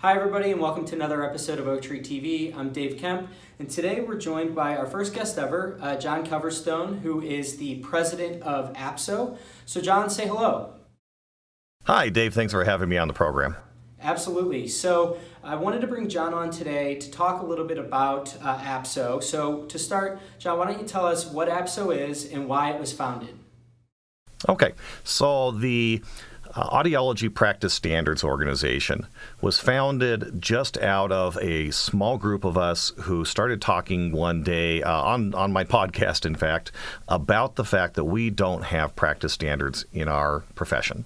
Hi everybody and welcome to another episode of Oaktree TV. I'm Dave Kemp and today we're joined by our first guest ever, John Coverstone, who is the president of APSO. So John, say hello. Hi Dave, thanks for having me on the program. Absolutely. So I wanted to bring John on today to talk a little bit about APSO. So to start, John, why don't you tell us what APSO is and why it was founded? Okay, so the Audiology Practice Standards Organization was founded just out of a small group of us who started talking one day on my podcast, in fact, about the fact that we don't have practice standards in our profession.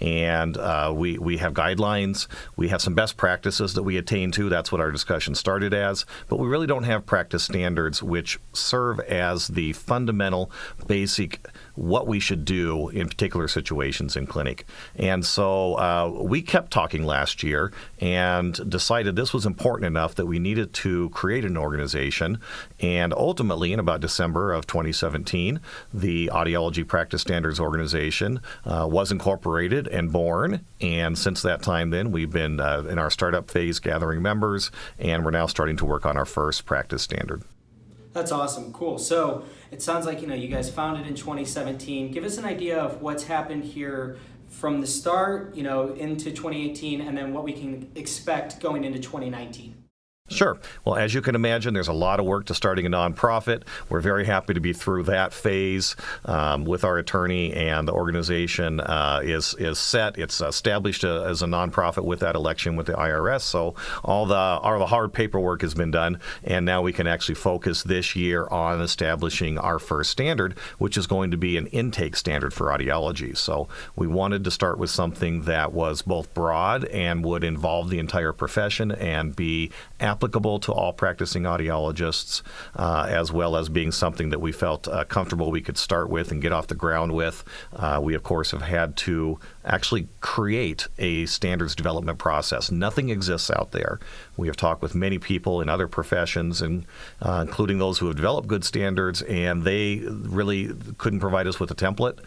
And we have guidelines, we have some best practices that we attain to, that's what our discussion started as, but we really don't have practice standards which serve as the fundamental, basic, what we should do in particular situations in clinic. And so we kept talking last year and decided this was important enough that we needed to create an organization. And ultimately, in about December of 2017, the Audiology Practice Standards Organization was incorporated and born. And since that time then, we've been in our startup phase gathering members, and we're now starting to work on our first practice standard. That's awesome. Cool. So it sounds like, you guys founded in 2017. Give us an idea of what's happened here from the start, into 2018, and then what we can expect going into 2019. Sure. Well, as you can imagine, there's a lot of work to starting a nonprofit. We're very happy to be through that phase with our attorney, and the organization is set. It's established as a nonprofit with that election with the IRS. So all the hard paperwork has been done, and now we can actually focus this year on establishing our first standard, which is going to be an intake standard for audiology. So we wanted to start with something that was both broad and would involve the entire profession and be applicable to all practicing audiologists, as well as being something that we felt comfortable we could start with and get off the ground with. We, of course, have had to actually create a standards development process. Nothing exists out there. We have talked with many people in other professions, and including those who have developed good standards, and they really couldn't provide us with a template.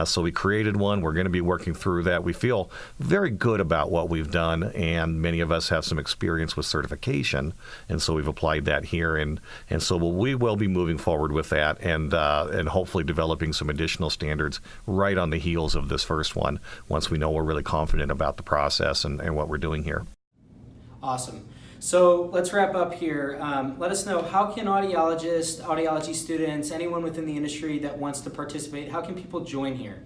So we created one. We're going to be working through that. We feel very good about what we've done, and many of us have some experience with certification. And so we've applied that here, and so we will be moving forward with that, and hopefully developing some additional standards right on the heels of this first one, once we know we're really confident about the process and what we're doing here. Awesome. So let's wrap up here. Let us know, how can audiologists, audiology students, anyone within the industry that wants to participate, how can people join here?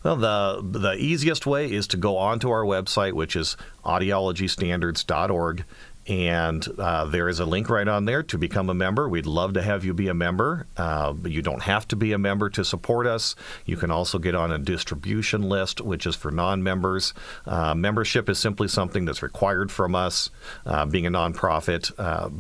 Well, the easiest way is to go onto our website, which is audiologystandards.org. And there is a link right on there to become a member. We'd love to have you be a member, but you don't have to be a member to support us. You can also get on a distribution list, which is for non-members. Membership is simply something that's required from us, being a nonprofit.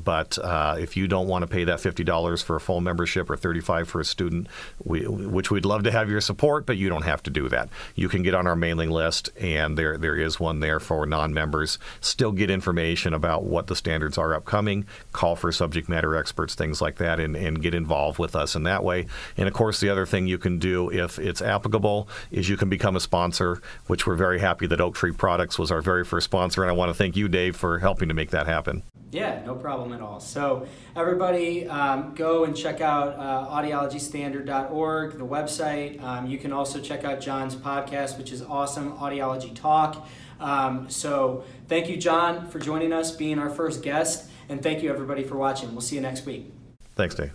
But if you don't want to pay that $50 for a full membership or $35 for a student, which we'd love to have your support, but you don't have to do that. You can get on our mailing list, and there is one there for non-members. Still get information about what the standards are upcoming, call for subject matter experts, things like that, and get involved with us in that way. And of course, the other thing you can do, if it's applicable, is you can become a sponsor, which we're very happy that Oaktree Products was our very first sponsor, and I want to thank you, Dave, for helping to make that happen. Yeah, no problem at all. So everybody go and check out audiologystandard.org, the website. You can also check out John's podcast, which is awesome, Audiology Talk. So thank you, John, for joining us, being our first guest, and thank you, everybody, for watching. We'll see you next week. Thanks, Dave.